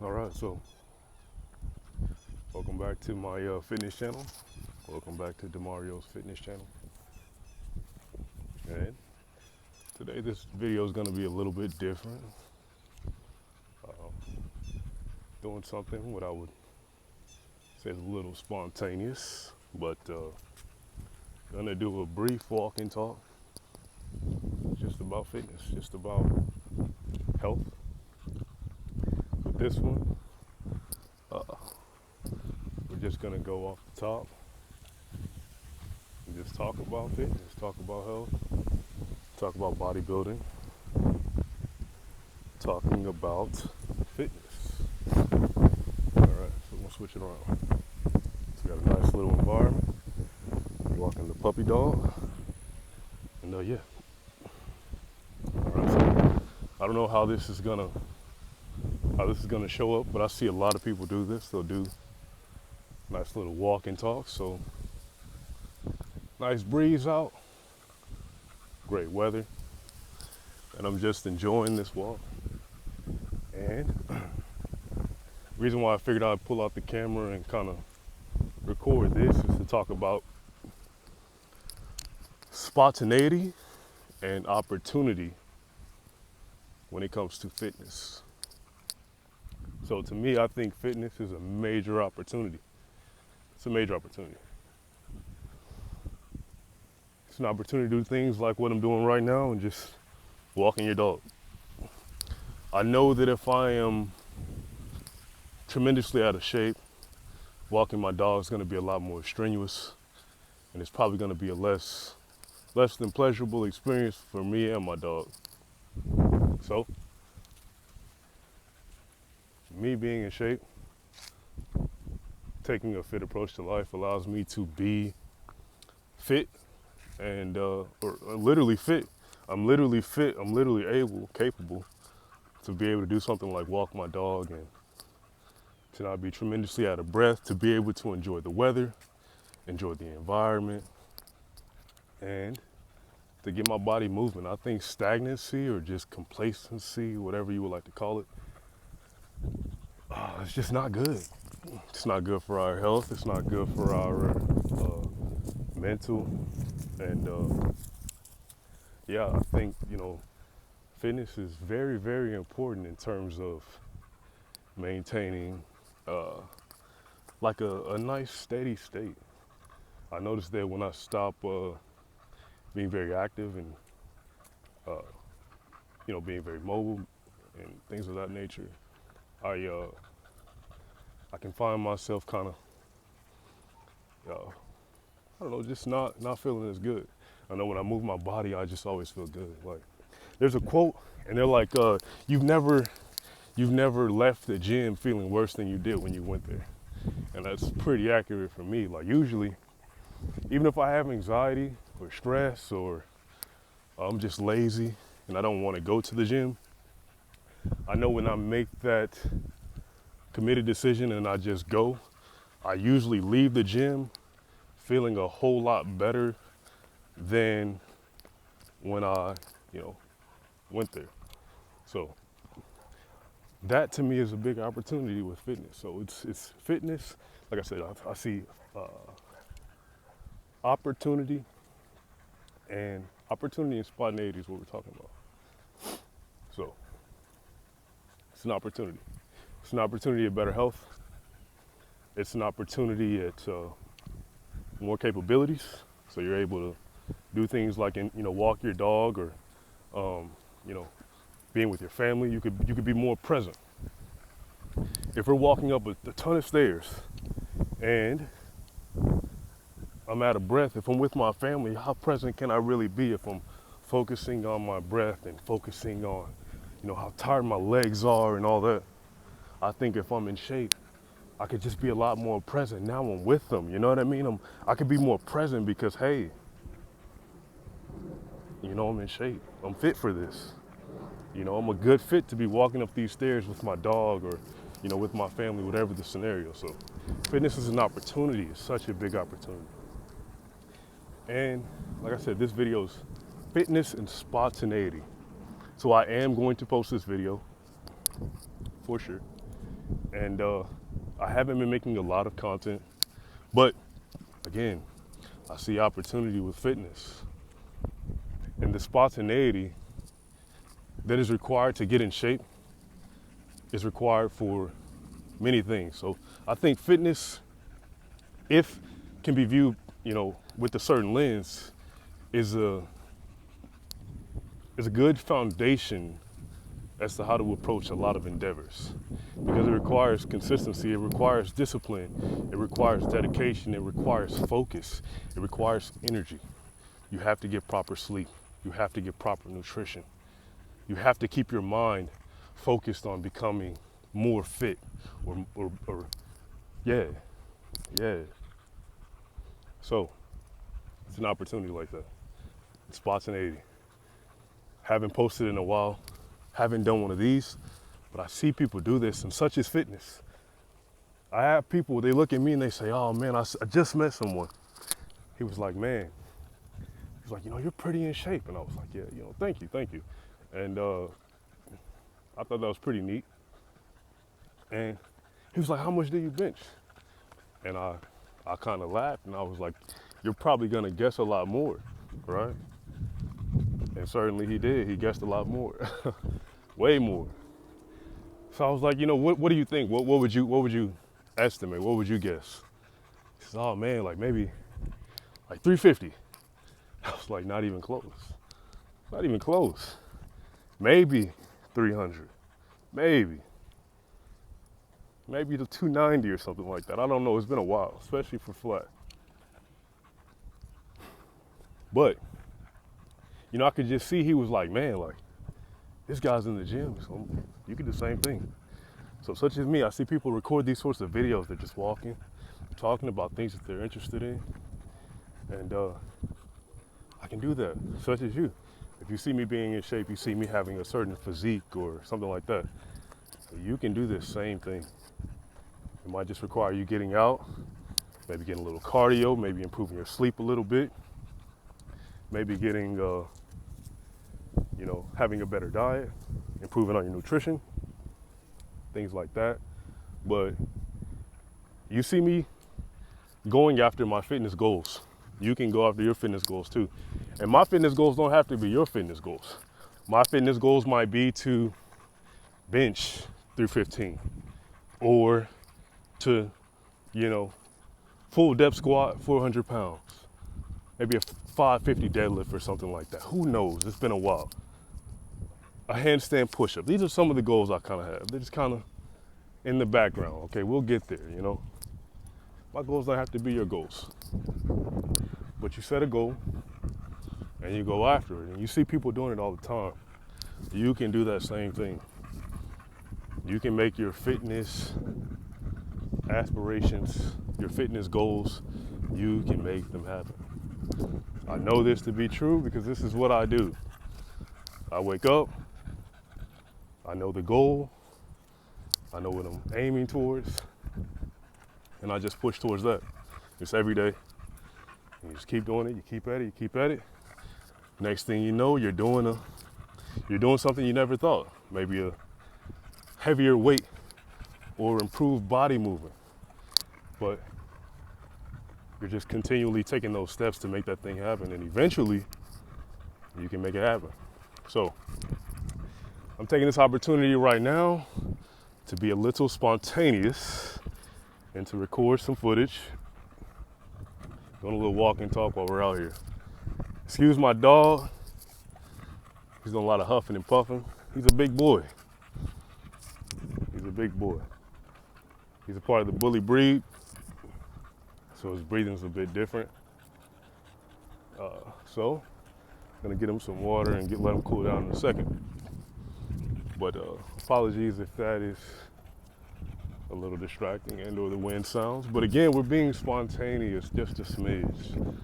All right, so welcome back to my fitness channel. Welcome back to DeMario's fitness channel. And today this video is going to be a little bit different. Doing something what I would say is a little spontaneous, but gonna do a brief walk and talk just about fitness, just about health. With this one, we're just gonna go off the top and just talk about fitness, talk about health, talk about bodybuilding, talking about fitness. All right, so we'll switch it around. So we got a nice little environment. We're walking the puppy dog, and yeah. All right, so I don't know how this is gonna show up, but I see a lot of people do this. They'll do nice little walk and talk. So nice breeze out, great weather, and I'm just enjoying this walk. And the reason why I figured I'd pull out the camera and kind of record this is to talk about spontaneity and opportunity when it comes to fitness. So to me, I think fitness is a major opportunity. It's a major opportunity. It's an opportunity to do things like what I'm doing right now and just walking your dog. I know that if I am tremendously out of shape, walking my dog is going to be a lot more strenuous, and it's probably going to be a less than pleasurable experience for me and my dog. So, me being in shape, taking a fit approach to life allows me to be fit and or literally fit. I'm literally fit. I'm literally capable to be able to do something like walk my dog and to not be tremendously out of breath, to be able to enjoy the weather, enjoy the environment, and to get my body moving. I think stagnancy or just complacency, whatever you would like to call it, it's just not good. It's not good for our health. It's not good for our mental. And yeah, I think, fitness is very, very important in terms of maintaining like a nice steady state. I noticed that when I stop being very active and being very mobile and things of that nature, I can find myself kind of I don't know, just not feeling as good. I know when I move my body, I just always feel good. Like there's a quote, and they're like, you've never left the gym feeling worse than you did when you went there. And that's pretty accurate for me. Like usually, even if I have anxiety or stress or I'm just lazy and I don't want to go to the gym, I know when I make that committed decision and I just go, I usually leave the gym feeling a whole lot better than when I, went there. So that to me is a big opportunity with fitness. So it's fitness. Like I said, I see opportunity and spontaneity is what we're talking about. So it's an opportunity. It's an opportunity at better health. It's an opportunity at more capabilities. So you're able to do things like, walk your dog or, being with your family. You could be more present. If we're walking up a ton of stairs and I'm out of breath, if I'm with my family, how present can I really be if I'm focusing on my breath and focusing on, how tired my legs are and all that? I think if I'm in shape, I could just be a lot more present. Now I'm with them, you know what I mean? I could be more present because, hey, I'm in shape. I'm fit for this. I'm a good fit to be walking up these stairs with my dog or, with my family, whatever the scenario. So fitness is an opportunity. It's such a big opportunity. And like I said, this video is fitness and spontaneity. So I am going to post this video for sure. And I haven't been making a lot of content, but again, I see opportunity with fitness and the spontaneity that is required to get in shape is required for many things. So I think fitness, if can be viewed, with a certain lens, is a good foundation as to how to approach a lot of endeavors, because it requires consistency, it requires discipline, it requires dedication, it requires focus, it requires energy. You have to get proper sleep, you have to get proper nutrition, you have to keep your mind focused on becoming more fit, or yeah. So it's an opportunity like that. Spontaneity. Haven't posted in a while, haven't done one of these, but I see people do this, and such is fitness. I have people, they look at me and they say, oh man, I just met someone. He was like, man, he's like, you're pretty in shape. And I was like, yeah, thank you. And I thought that was pretty neat. And he was like, how much do you bench? And I kind of laughed, and I was like, you're probably gonna guess a lot more, right? And certainly he did. He guessed a lot more, way more. So I was like, what do you think? What would you estimate? What would you guess? He says, oh man, like maybe like 350. I was like, not even close. Not even close. Maybe 300. Maybe to 290 or something like that. I don't know. It's been a while, especially for flat. But I could just see he was like, man, like, this guy's in the gym, so you can do the same thing. So such as me, I see people record these sorts of videos. They're just walking, talking about things that they're interested in. And I can do that, such as you. If you see me being in shape, you see me having a certain physique or something like that, you can do this same thing. It might just require you getting out, maybe getting a little cardio, maybe improving your sleep a little bit, maybe getting, having a better diet, improving on your nutrition, things like that. But you see me going after my fitness goals. You can go after your fitness goals too. And my fitness goals don't have to be your fitness goals. My fitness goals might be to bench 315 or to, full depth squat 400 pounds, maybe a 550 deadlift or something like that. Who knows? It's been a while. A handstand push-up. These are some of the goals I kind of have. They're just kind of in the background. Okay, we'll get there, My goals don't have to be your goals. But you set a goal and you go after it. And you see people doing it all the time. You can do that same thing. You can make your fitness aspirations, your fitness goals, you can make them happen. I know this to be true because this is what I do. I wake up, I know the goal, I know what I'm aiming towards, and I just push towards that. It's every day. You just keep doing it, you keep at it. Next thing you know, you're doing something you never thought. Maybe a heavier weight or improved body movement. But you're just continually taking those steps to make that thing happen, and eventually you can make it happen. So I'm taking this opportunity right now to be a little spontaneous and to record some footage. Doing a little walk and talk while we're out here. Excuse my dog. He's doing a lot of huffing and puffing. He's a big boy. He's a part of the bully breed, so his breathing's a bit different. So I'm gonna get him some water and let him cool down in a second. But apologies if that is a little distracting and or the wind sounds. But again, we're being spontaneous, just a smidge,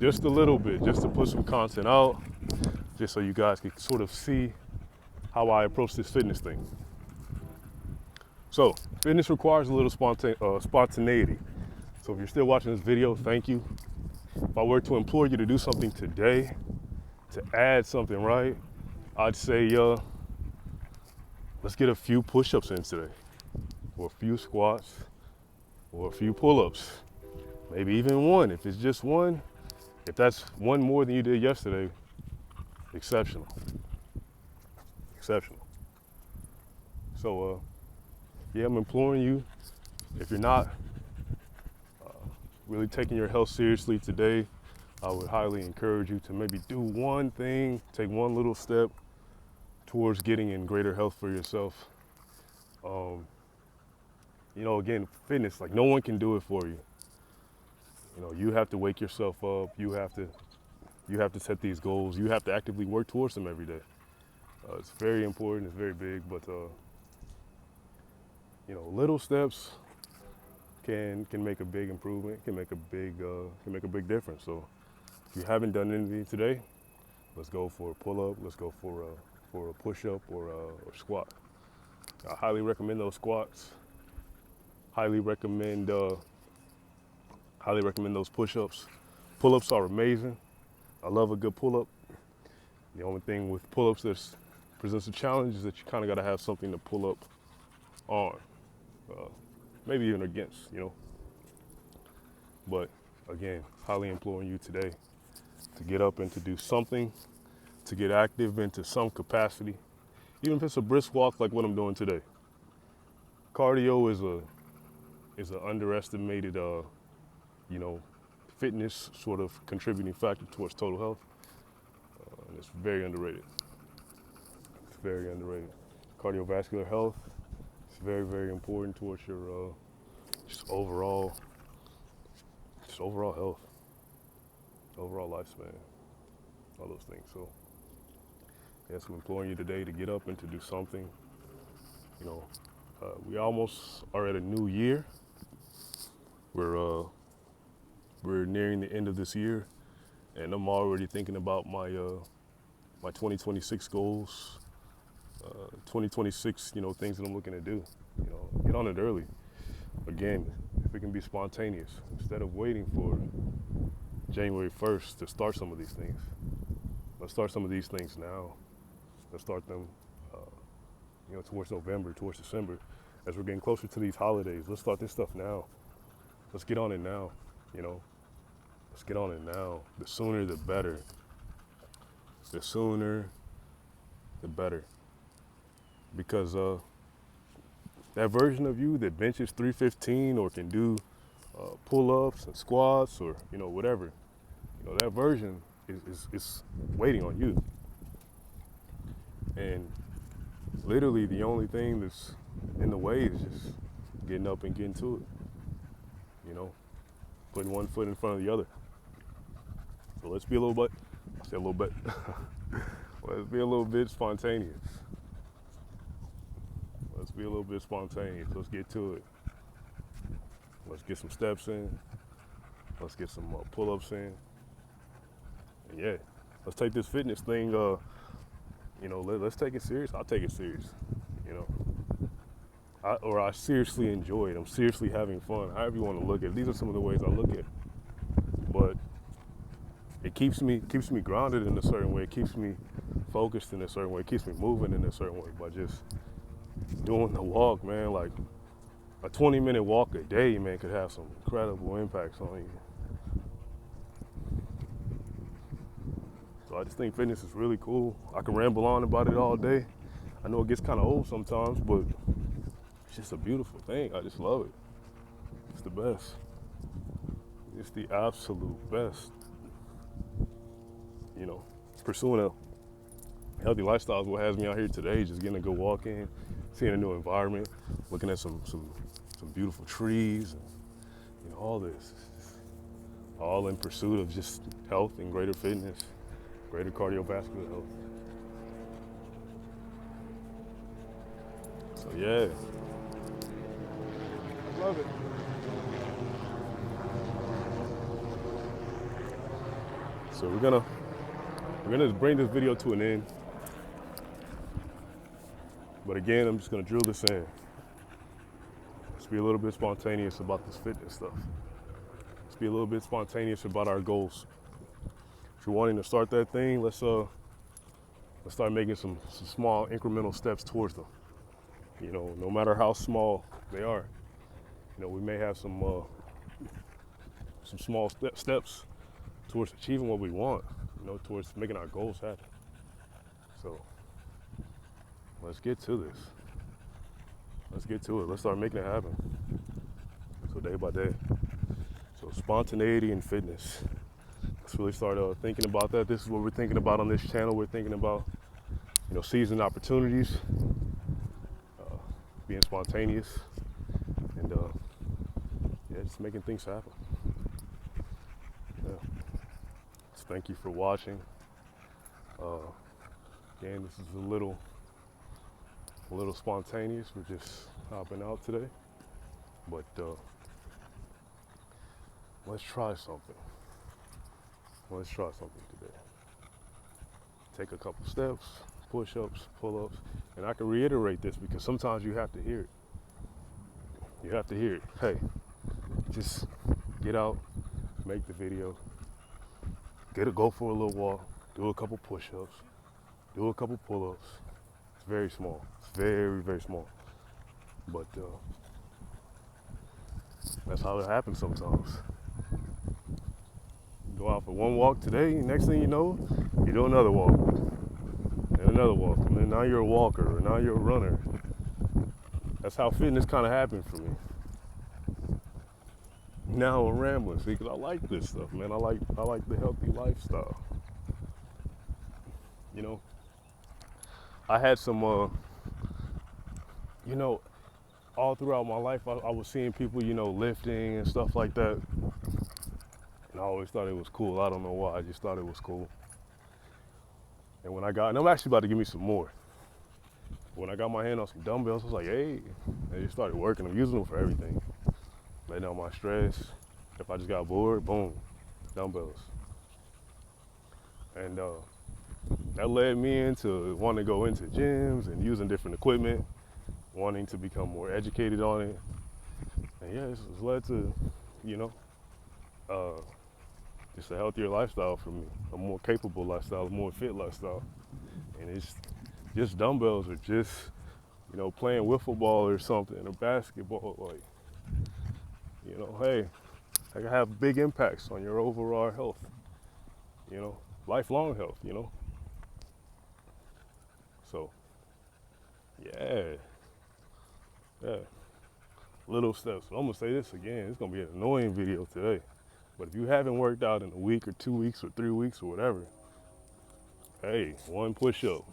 just a little bit, just to put some content out, just so you guys can sort of see how I approach this fitness thing. So fitness requires a little spontaneity. So if you're still watching this video, thank you. If I were to implore you to do something today, to add something, right, I'd say let's get a few push-ups in today. or a few squats, or a few pull-ups, maybe even one. If it's just one, if that's one more than you did yesterday, exceptional, exceptional. So, yeah, I'm imploring you, if you're not really taking your health seriously today, I would highly encourage you to maybe do one thing, take one little step towards getting in greater health for yourself. Again, fitness, like no one can do it for you. You have to wake yourself up. You have to set these goals. You have to actively work towards them every day. It's very important. It's very big, but little steps can make a big improvement. Can make a big difference. So if you haven't done anything today, let's go for a pull-up. Let's go for a push-up or squat. I highly recommend those squats. Highly recommend those push-ups. Pull-ups are amazing. I love a good pull-up. The only thing with pull-ups that presents a challenge is that you kind of got to have something to pull up on, maybe even against, But again, highly imploring you today to get up and to do something, to get active into some capacity, even if it's a brisk walk like what I'm doing today. Cardio is an underestimated, fitness sort of contributing factor towards total health. And it's very underrated. It's very underrated. Cardiovascular health is very, very important towards your just overall health, overall lifespan, all those things. So, yes, I'm imploring you today to get up and to do something. We almost are at a new year. We're nearing the end of this year, and I'm already thinking about my 2026 goals, 2026, things that I'm looking to do. Get on it early. Again, if it can be spontaneous, instead of waiting for January 1st to start some of these things, let's start some of these things now. Let's start them, towards November, towards December, as we're getting closer to these holidays. Let's start this stuff now. Let's get on it now. Let's get on it now. The sooner, the better. The sooner, the better. Because that version of you that benches 315 or can do pull-ups and squats or whatever, that version is waiting on you. And literally the only thing that's in the way is just getting up and getting to it. Putting one foot in front of the other. So let's be a little bit, I say a little bit, let's be a little bit spontaneous. Let's be a little bit spontaneous. Let's get to it. Let's get some steps in. Let's get some pull-ups in. And yeah, let's take this fitness thing, let's take it serious. I'll take it serious, I seriously enjoy it. I'm seriously having fun. However you want to look at it. These are some of the ways I look at it. But it keeps me grounded in a certain way. It keeps me focused in a certain way. It keeps me moving in a certain way by just doing the walk, man. Like a 20-minute walk a day, man, could have some incredible impacts on you. So I just think fitness is really cool. I can ramble on about it all day. I know it gets kind of old sometimes, but it's just a beautiful thing. I just love it. It's the best. It's the absolute best. Pursuing a healthy lifestyle is what has me out here today, just getting a good walk in, seeing a new environment, looking at some beautiful trees, and all this. All in pursuit of just health and greater fitness, greater cardiovascular health. So yeah, I love it. So we're gonna bring this video to an end. But again, I'm just gonna drill this in. Let's be a little bit spontaneous about this fitness stuff. Let's be a little bit spontaneous about our goals. If you're wanting to start that thing, let's start making some small incremental steps towards them. You know, no matter how small they are, you know, we may have some small steps towards achieving what we want, you know, towards making our goals happen. So let's get to this. Let's get to it. Let's start making it happen. So day by day. So spontaneity and fitness. Let's really start thinking about that. This is what we're thinking about on this channel. We're thinking about, you know, seizing opportunities, being spontaneous, and yeah, just making things happen. Yeah. So thank you for watching. Again, this is a little spontaneous. We're just hopping out today, but let's try something. Let's try something today. Take a couple steps, push-ups, pull-ups, and I can reiterate this because sometimes you have to hear it. You have to hear it. Hey, just get out, make the video, go for a little walk, do a couple push-ups, do a couple pull-ups. It's very small. It's very, very small. But that's how it happens sometimes. Go out for one walk today, next thing you know, you do another walk, and another walk, and then now you're a walker, or now you're a runner. That's how fitness kind of happened for me. Now I'm rambling, see, because I like this stuff, man. I like the healthy lifestyle. You know, I had some, you know, all throughout my life, I was seeing people, you know, lifting and stuff like that. And I always thought it was cool. I don't know why, I just thought it was cool. And and I'm actually about to give me some more. When I got my hand on some dumbbells, I was like, hey, I just started working. I'm using them for everything. Letting out my stress. If I just got bored, boom, dumbbells. And that led me into wanting to go into gyms and using different equipment, wanting to become more educated on it. And yeah, it's led to, you know, just a healthier lifestyle for me, a more capable lifestyle, a more fit lifestyle. And it's just dumbbells or just, you know, playing wiffle ball or something, or basketball, like, you know, hey, I can have big impacts on your overall health, you know, lifelong health, you know. So, yeah, little steps. I'm gonna say this again, it's gonna be an annoying video today, but if you haven't worked out in a week or 2 weeks or 3 weeks or whatever, hey, one push-up,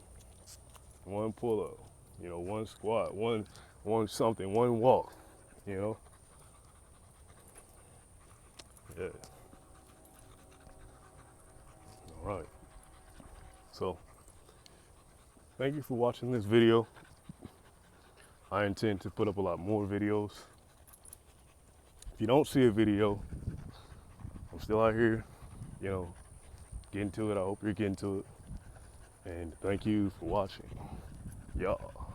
one pull-up, you know, one squat, one something, one walk, you know. Yeah. All right. So, thank you for watching this video. I intend to put up a lot more videos. If you don't see a video, I'm still out here, you know, getting to it. I hope you're getting to it. And thank you for watching. Y'all.